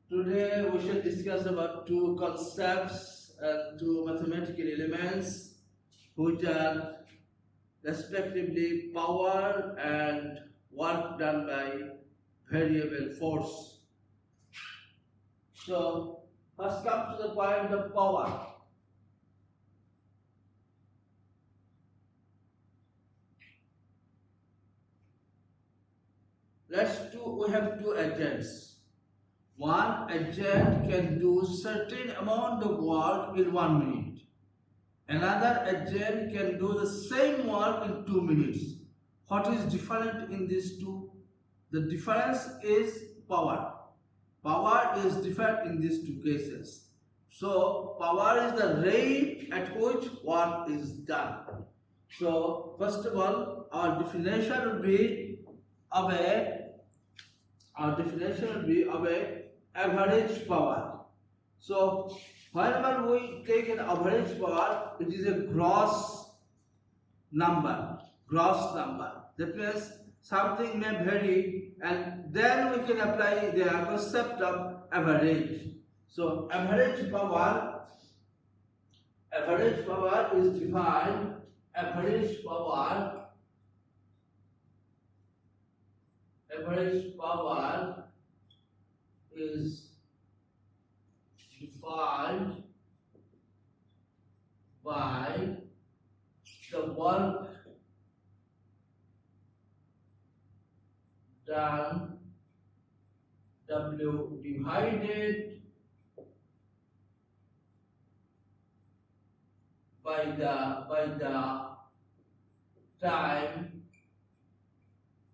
Today we shall discuss about two concepts and two mathematical elements which are respectively power and work done by variable force. So first come to the point of power. We have two agents. One agent can do certain amount of work in 1 minute. Another agent can do the same work in 2 minutes. What is different in these two? The difference is power. Power is different in these two cases. So power is the rate at which work is done. So first of all, our definition would be of a average power. So whenever we take an average power, it is a gross number. That means something may vary, and then we can apply the concept of average. So average power is defined. Average power is defined by the work done W divided by the time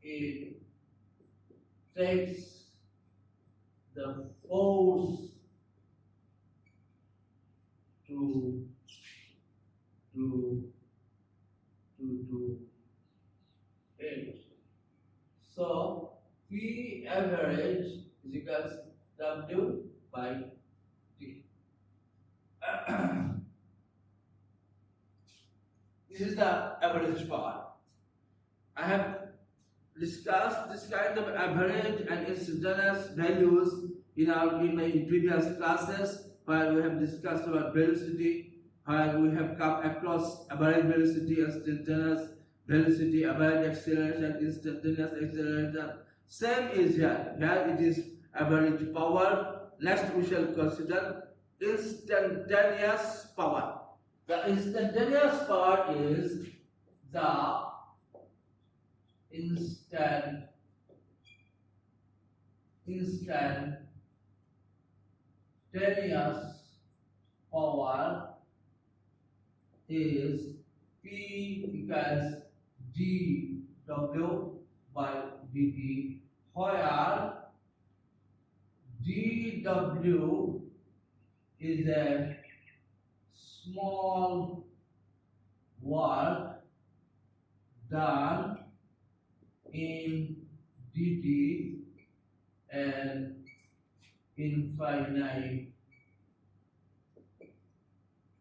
it takes the force to it. So P average is equals W by T. This is the average power. I have discussed this kind of average and instantaneous values in my previous classes, where we have discussed about velocity, where we have come across average velocity, instantaneous velocity, average acceleration, instantaneous acceleration. Same is here. Here it is average power. Next we shall consider instantaneous power. The instantaneous power is the instantaneous power is P equals dW by dt, where dW is a small work done in dt and infinite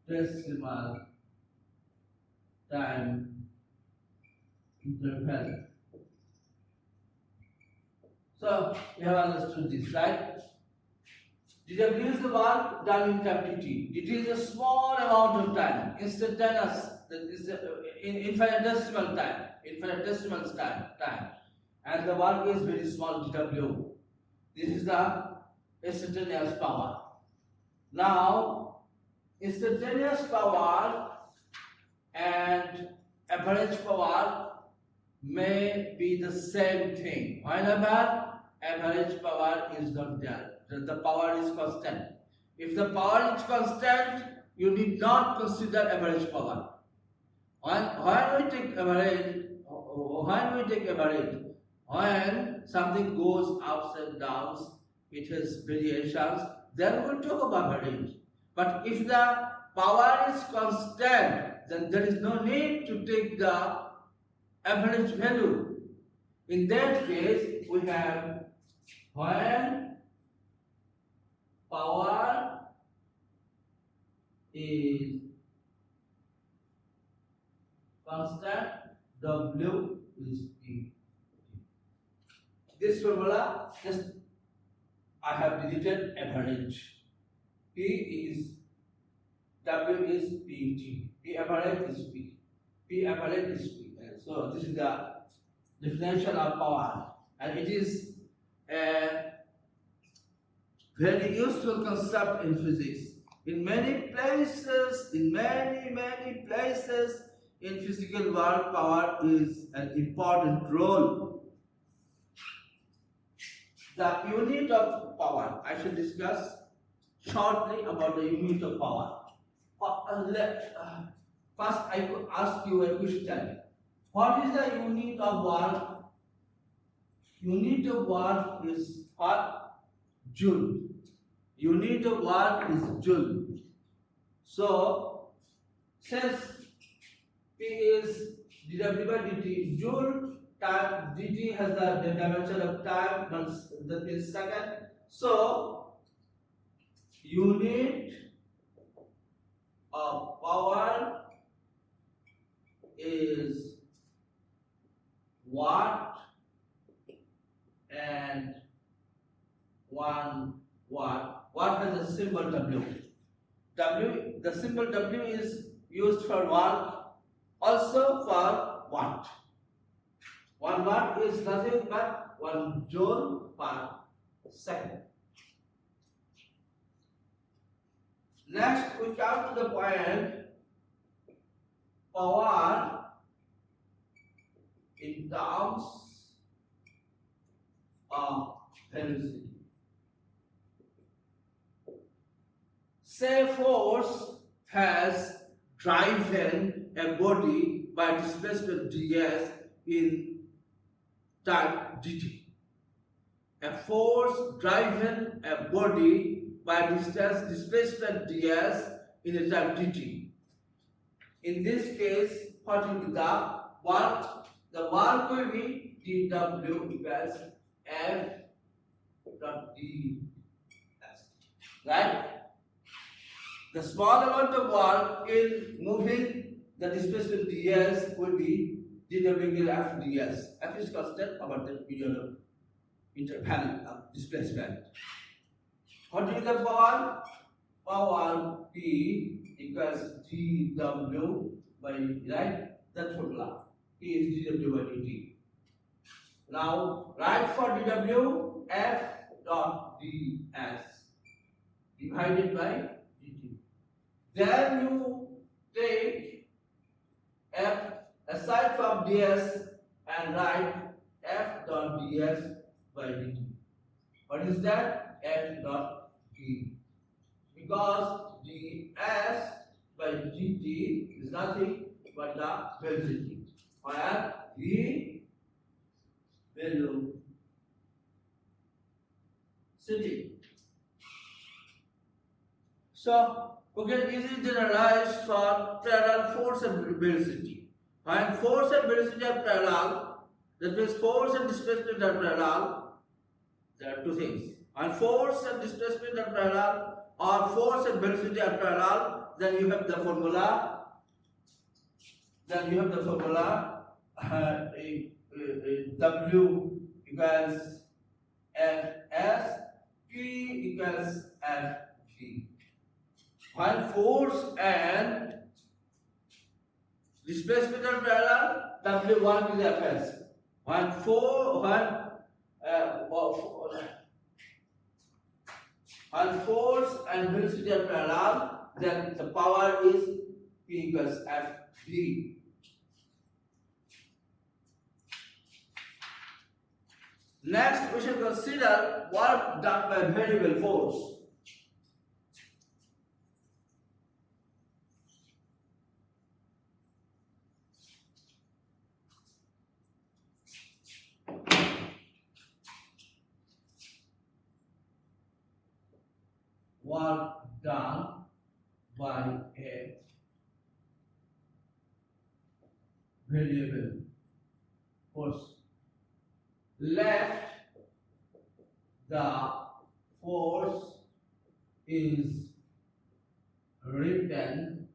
decimal time interval. So we have understood this, right? dW is the work done in time dt. It is a small amount of time, instantaneous, that is in infinitesimal time, and the work is very small, dW. This is the instantaneous power. Now, instantaneous power and average power may be the same thing. Whenever average power is not there, the power is constant. If the power is constant, you need not consider average power. When we take average, when something goes ups and downs, it has variations, then we'll talk about average. But if the power is constant, then there is no need to take the average value. In that case, we have when power is constant, W is T. This formula just I have deleted average. P is W is PT. P average is P. P average is P. And so this is the differential of power, and it is a very useful concept in physics. In many places, in many places in physical world, power is an important role. The unit of power, I should discuss shortly about the unit of power. First, I could ask you a question. What is the unit of work? Unit of work is what? Joule. Unit of work is joule. So, since P is dW by dt, joule time dt has the dimension of time, that means second. So, unit of power is watt and 1 watt. Watt has a symbol W. The symbol W is used for work, also for watt. 1 watt is nothing but 1 joule per second. Next, we come to the point power in terms of velocity. Say force has driven a body by displacement ds in time dt. A force driven a body by displacement ds in a time dt. In this case, what will be the work? The work will be dW equals F dot ds. Right? The small amount of work in moving the displacement ds will be dW equals F ds. F is constant about the period of interval of displacement. What is the power? Power P equals dW by dt, right? That formula. P is dW by dt. Now, write for dW F dot ds divided by dt. Then you take F aside from ds and write F dot ds by dt. What is that? F dot d. Because ds by dt is nothing but the velocity, where v velocity. So we can easily generalize for parallel force and velocity. When force and velocity are parallel, that means force and displacement are parallel. There are two things. When force and displacement are parallel, or force and velocity are parallel, then you have the formula. W equals Fs, P equals Fg. When force and displacement are parallel, W1 is Fs. When force and velocity are parallel, then the power is P equals Fg. Next, we shall consider work done by variable force. Work done by a variable force. Let the force is written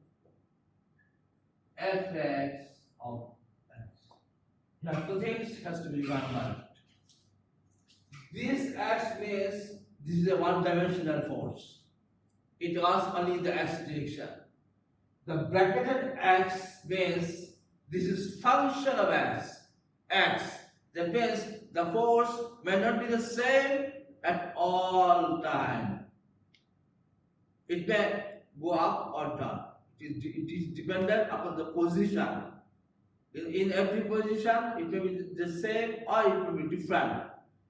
Fx of x. Now two things has to be remembered. This x means this is a one-dimensional force. It was only in the x direction. The bracketed x means this is function of x. That means the force may not be the same at all time. It may go up or down. It is dependent upon the position. In every position, it may be the same or it may be different.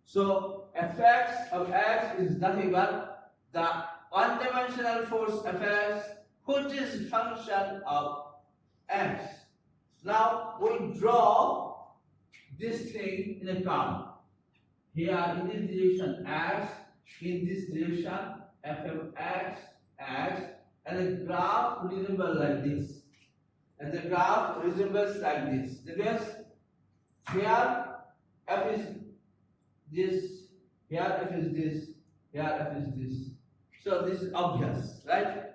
So Fx of x is nothing but the one-dimensional force Fx, which is function of x. Now we draw this thing in a curve. Here in this direction x, in this direction f of x, and the graph resembles like this. And the graph resembles like this. That means here f is this, here f is this, here f is this. So this is obvious, right?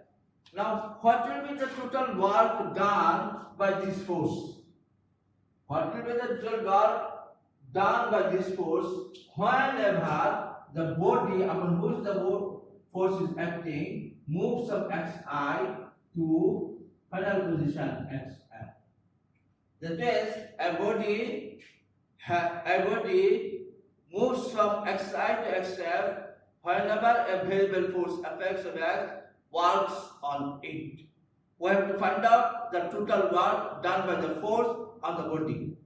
Now, what will be the total work done by this force? What will be the total work done by this force whenever the body upon which the force is acting moves from xi to final position xi? That means a body moves from xi to xf whenever a variable force Fx of x works on it. We have to find out the total work done by the force on the body.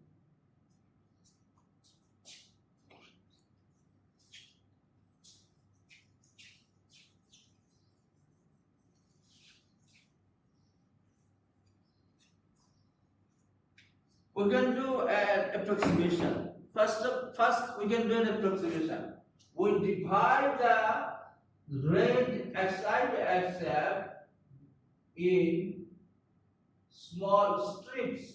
We can do an approximation. First we can do an approximation. We divide the range xi to xf in small strips.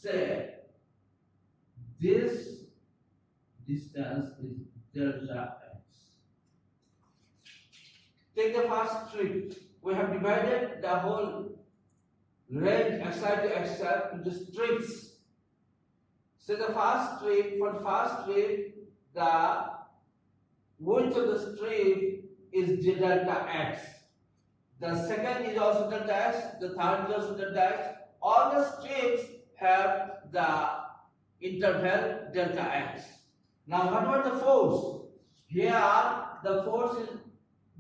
Say this distance is delta x. Take the first strip. We have divided the whole range xi to xf into strips. So the first strip, for the first strip, the width of the strip is delta x. The second is also delta x. The third is also delta x. All the strips have the interval delta x. Now what about the force? Here the force is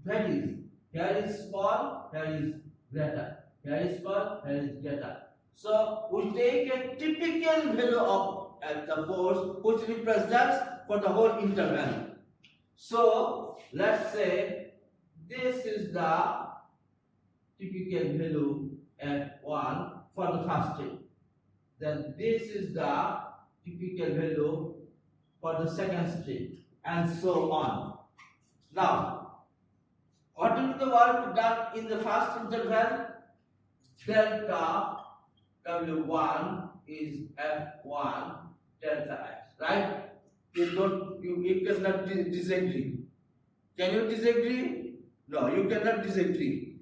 varies. Here is small, here is greater. Here is small, here is greater. So we take a typical value of the force which represents for the whole interval. So let's say this is the typical value F1 for the first strip. Then this is the typical value for the second strip, and so on. Now, what will be the work done in the first interval? Delta W1 is F1 delta x, right? You cannot disagree. Can you disagree? No, you cannot disagree.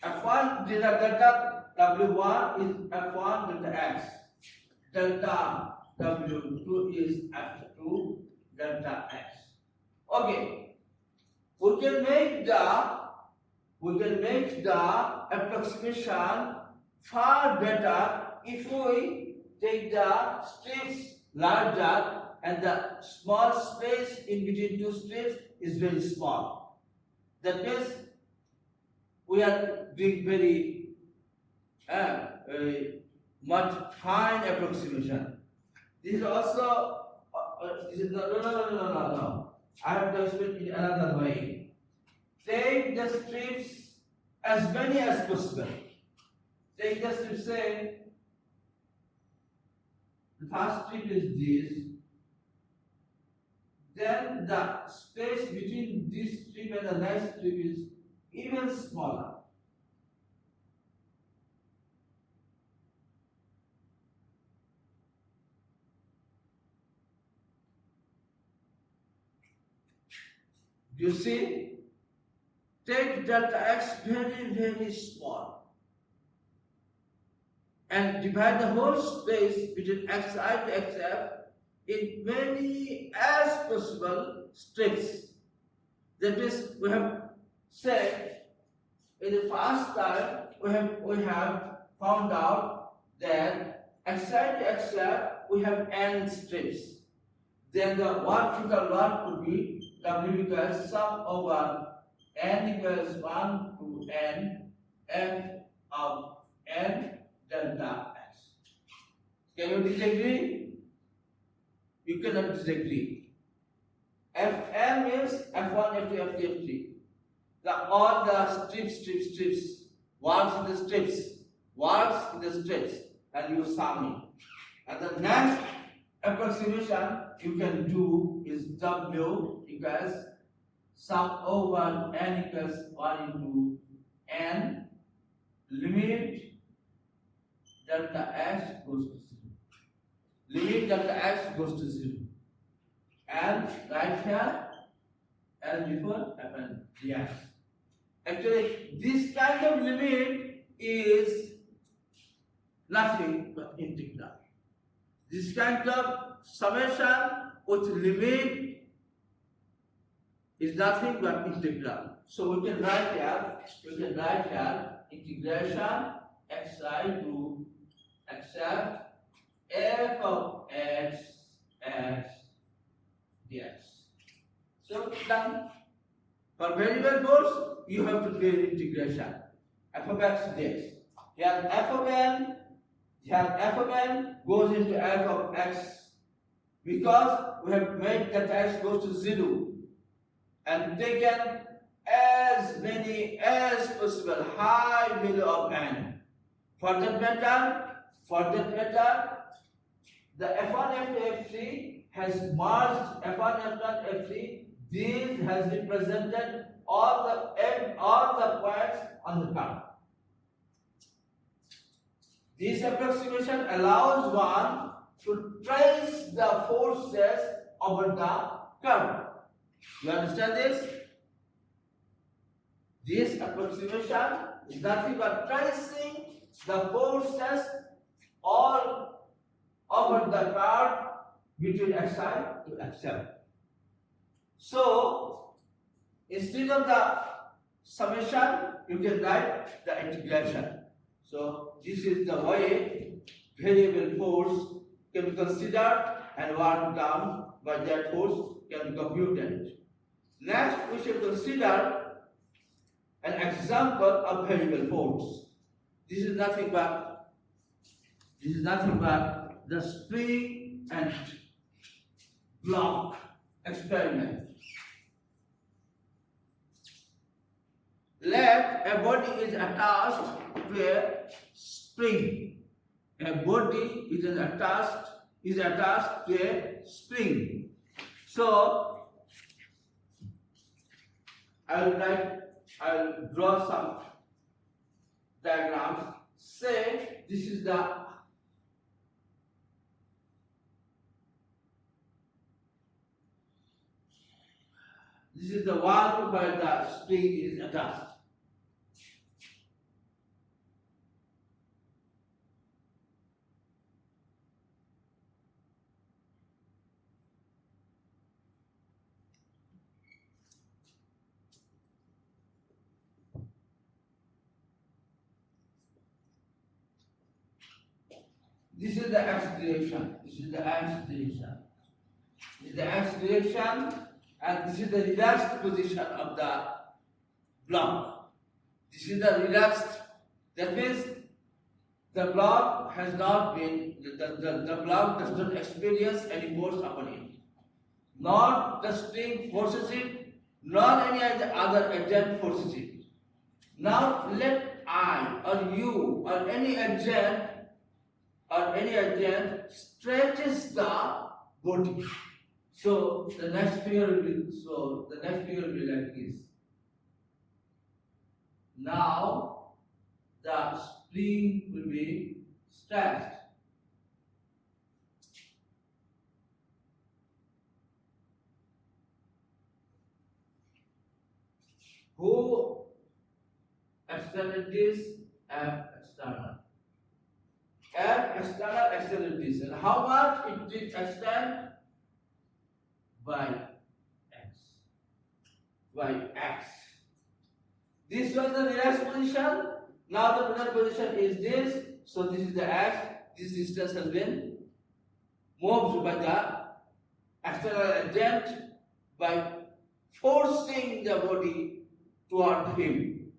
F1 delta W1 is F1 delta x. Delta W2 is F2 delta x. Okay, we can make the approximation far better if we take the strips larger and the small space in between two strips is very small. That means we are doing very much fine approximation. This is also this is no. I have to explain in another way. Take the strips as many as possible. Take the strips, say, the first strip is this. Then the space between this strip and the next strip is even smaller. You see? Take delta x very small and divide the whole space between xi to xf in many as possible strips. That is, we have said in the first time we have found out that xi to xf we have n strips. Then the total work would be W equals sum over n equals 1 to n f of n delta x. Can you disagree? You cannot disagree. Fn means f1, f2, f3, f3. All the strips works in the strips, and you sum it. And the next approximation you can do is W equals sum over n equals 1 into n limit delta x goes to 0. Limit delta x goes to 0. And right here, as before, fn dx. Actually, this kind of limit is nothing but integral. This kind of summation with limit is nothing but integral. So we can write here integration xi to xf f of x dx. So done. For variable force, you have to do integration f of x dx. Here f of n goes into f of x because we have made that x goes to 0 and taken as many as possible high value of n. For that matter, the f1, f2, f3 has merged f1, f2, f3. This has represented all the points on the curve. This approximation allows one to trace the forces over the curve. You understand this? This approximation is nothing but tracing the forces all over the curve between xi to xf. So, instead of the summation, you can write the integration. So, this is the way variable force can be considered and worked down by that force can be computed. Next, we should consider an example of variable force. This is nothing but the spring and block experiment. Let a body is attached to a spring. A body is attached to a spring. So I'll draw some diagrams. Say this is the one where the spring is attached. This is the x direction. And this is the relaxed position of the block. This is the relaxed. That means the block has not been, the block does not experience any force upon it. Not the spring forces it, not any other agent forces it. Now let I or you or any agent stretches the body. So the next figure will be like this. Now the spring will be stretched. Who extended this? F external. F external extended this. And how much it did extend? By x. By x. This was the relaxed position. Now the present position is this. So this is the x. This distance has been moved by the external agent by forcing the body toward him.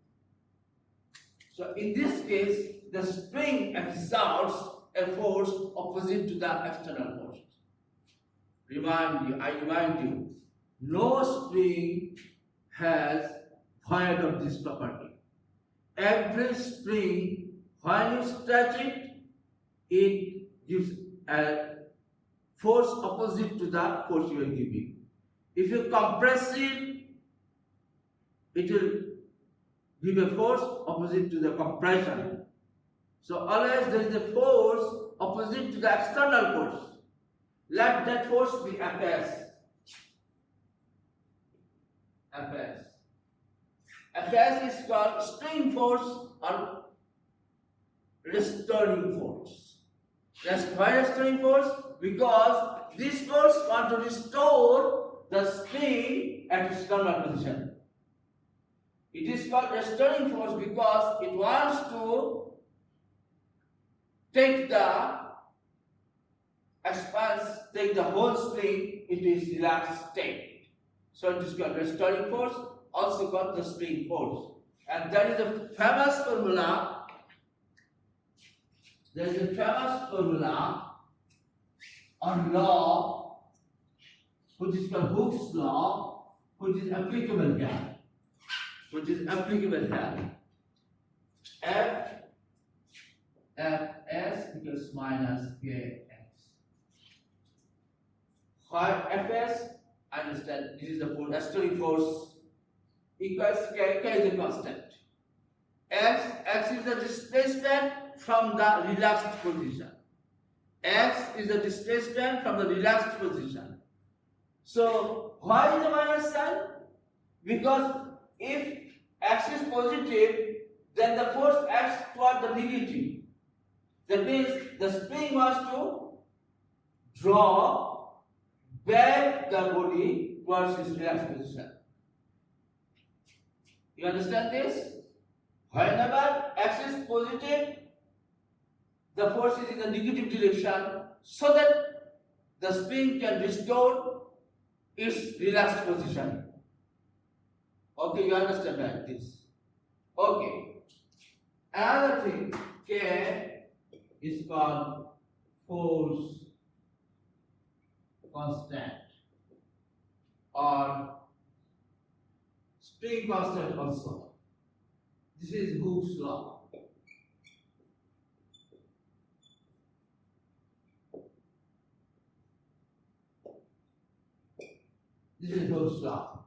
So in this case, the spring exerts a force opposite to the external force. I remind you, no spring has void of this property. Every spring, when you stretch it, it gives a force opposite to the force you are giving. If you compress it, it will give a force opposite to the compression. So always there is a force opposite to the external force. Let that force be Fs. Fs. Fs is called spring force or restoring force. Why restoring force? Because this force wants to restore the spring at its normal position. It is called restoring force because it wants to take the whole spring into its relaxed state. So it is called restoring force, also called the spring force. And that is a famous formula. There is a famous formula or law which is called Hooke's law, which is applicable here. Fs equals minus Kx. Why Fs? Understand, this is the restoring force equals K is the constant. X is the displacement from the relaxed position. X is the displacement from the relaxed position. So why is the minus sign? Because if X is positive, then the force acts toward the negative. That means the spring wants to draw back the body towards its relaxed position. You understand this? Whenever X is positive, the force is in the negative direction so that the spring can restore its relaxed position. Okay, you understand like this. Okay. Another thing, K is called force constant or spring constant also. This is Hooke's law. This is Hooke's law.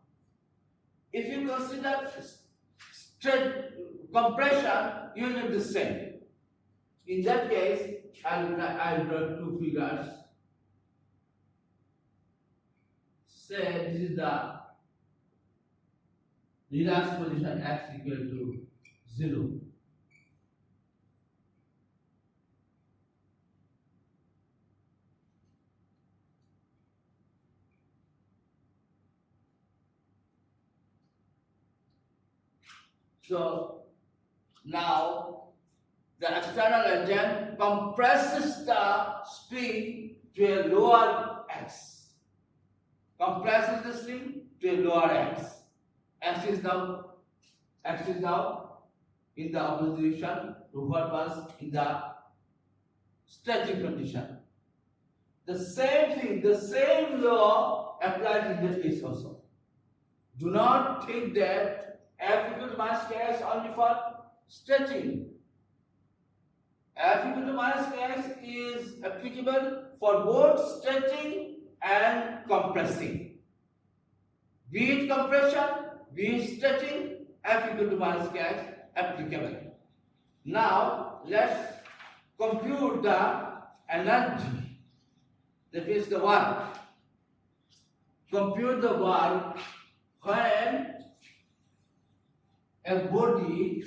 If you consider straight compression, you will get the same. In that case, I'll draw two figures. Say this is the relaxed position x equal to 0. So now the external agent compresses the spring to a lower x. Compresses the spring to a lower x. X is now in the opposite direction to what was in the stretching condition. The same thing, the same law applies in this case also. Do not think that F equal to minus Kx only for stretching. F equal to minus Kx is applicable for both stretching and compressing. Be it compression, be it stretching, F equal to minus Kx applicable. Now let's compute the energy, that is the work. Compute the work when a body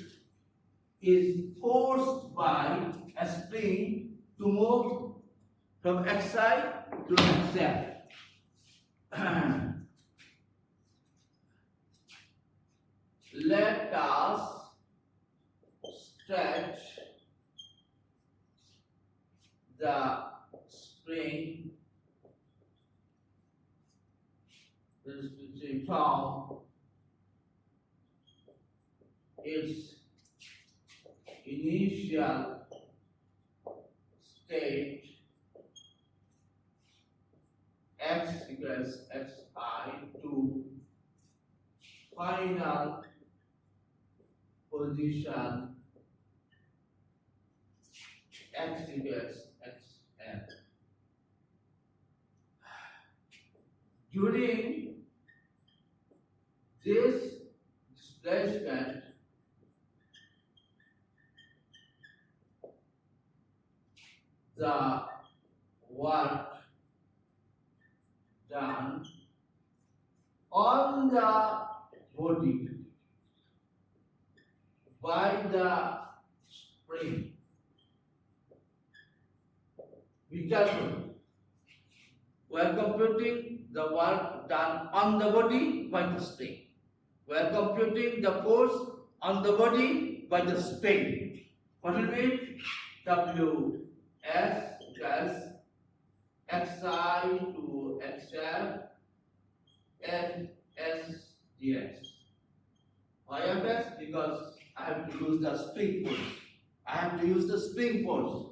is forced by a spring to move from xi to xf. Let us stretch the spring from its initial state x equals xi to final position x equals xm. During this displacement, the work done on the body by the spring. Be careful. We are computing the work done on the body by the spring. We are computing the force on the body by the spring. What will be W S equals xi to xf f s dx. Why of s? Because I have to use the spring force. I have to use the spring force.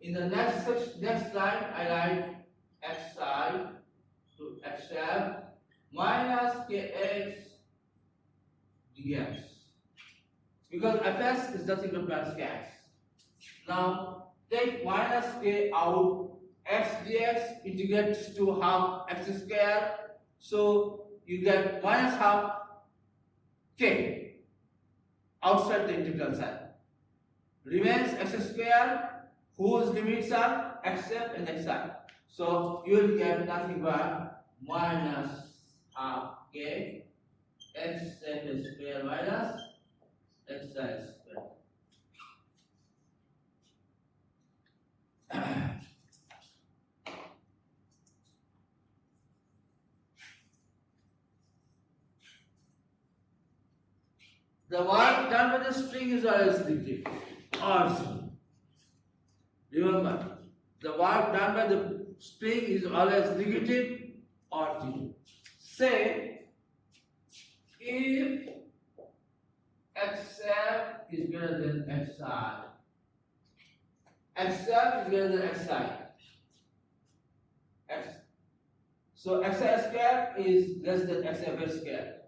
In the next line, I write xi to xf minus kx dx. Because fs is nothing but minus kx. Now take minus k out, x dx integrates to half x square, so you get minus half k outside the integral sign. Remains x square, whose limits are xf and xi. So you will get nothing but minus half k xf square minus xi square. The work done by the spring is always negative or zero. Remember, the work done by the spring is always negative or zero. Say, if xf is greater than xi, xf is greater than xi. So xi square is less than xf square.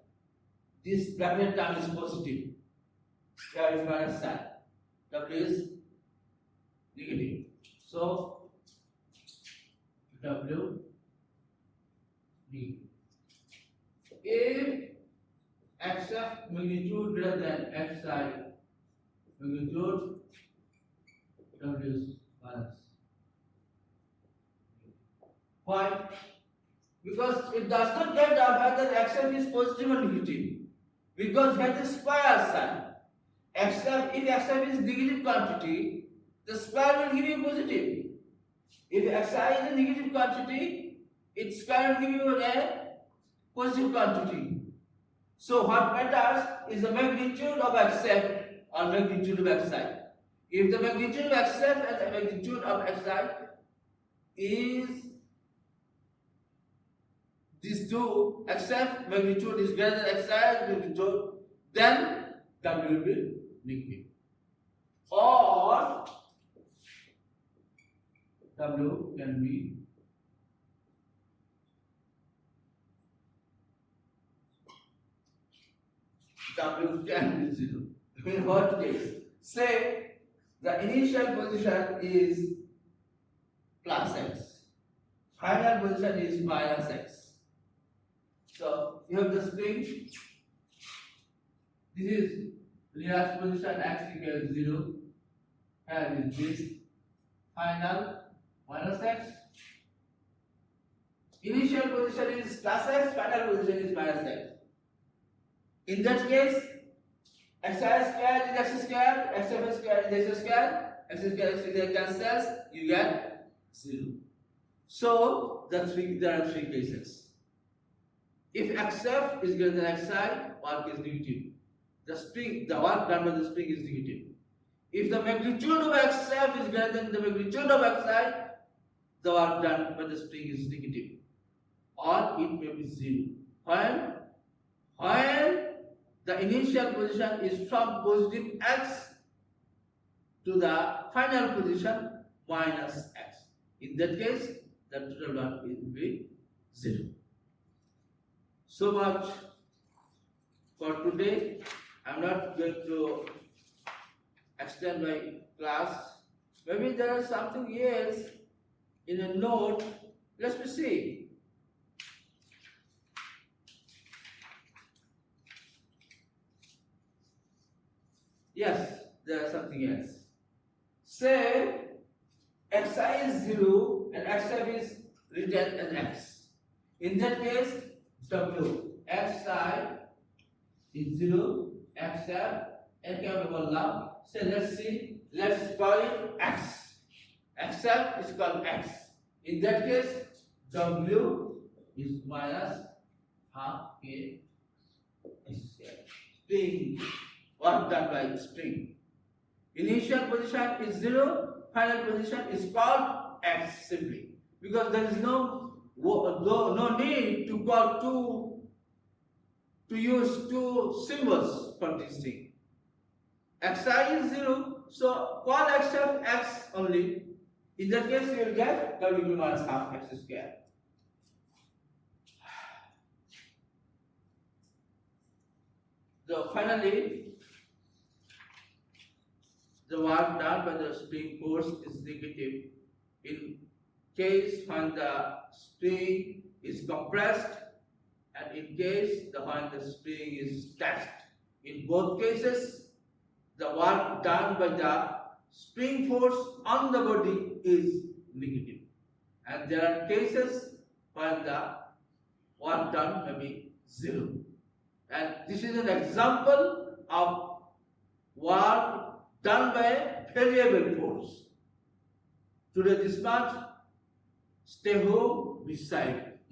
This bracket term is positive. Here is minus sign. W is negative. So W negative. If xf magnitude greater than xi magnitude, W is minus. Why? Because it does not get whether xf is positive or negative. Because here the square sign. Xf, if xf is negative quantity, the square will give you positive. If xi is a negative quantity, its square will give you a positive quantity. So what matters is the magnitude of xf or magnitude of xi. If the magnitude of xf and the magnitude of xi is these two, xf magnitude is greater than xi magnitude, then W will be negative. Or W can be W can be 0. In what case? Say the initial position is plus x, final position is minus x. So you have the spring. This is relaxed position, x equals 0. Here is this final minus x. Initial position is plus x, final position is minus x. In that case, xi square is x square, xf square is x square, x square cancels, you get 0. So there are three cases. If xf is greater than xi, work is negative. The work done by the spring is negative. If the magnitude of xf is greater than the magnitude of xi, the work done by the spring is negative, or it may be 0. When the initial position is from positive x to the final position minus x. In that case, the total work will be 0. So much for today. I am not going to extend my class. Maybe there is something else in a note. Let me see. Yes, there is something else. Say xi is 0 and xf is written as x. In that case, w xi is 0, xf, and capable now. So let's call it x. xf is called x. In that case, w is minus half k square. Spring, work done by spring. Initial position is 0, final position is called x simply, because there is no need to call to use two symbols for this thing. xi is 0, so call xf x only. In that case, you will get w minus half x square. So finally, the work done by the spring force is negative in case when the spring is compressed, and in case when the spring is attached. In both cases, the work done by the spring force on the body is negative. And there are cases when the work done may be 0. And this is an example of work done by variable force. Today this much. Stay home, be safe.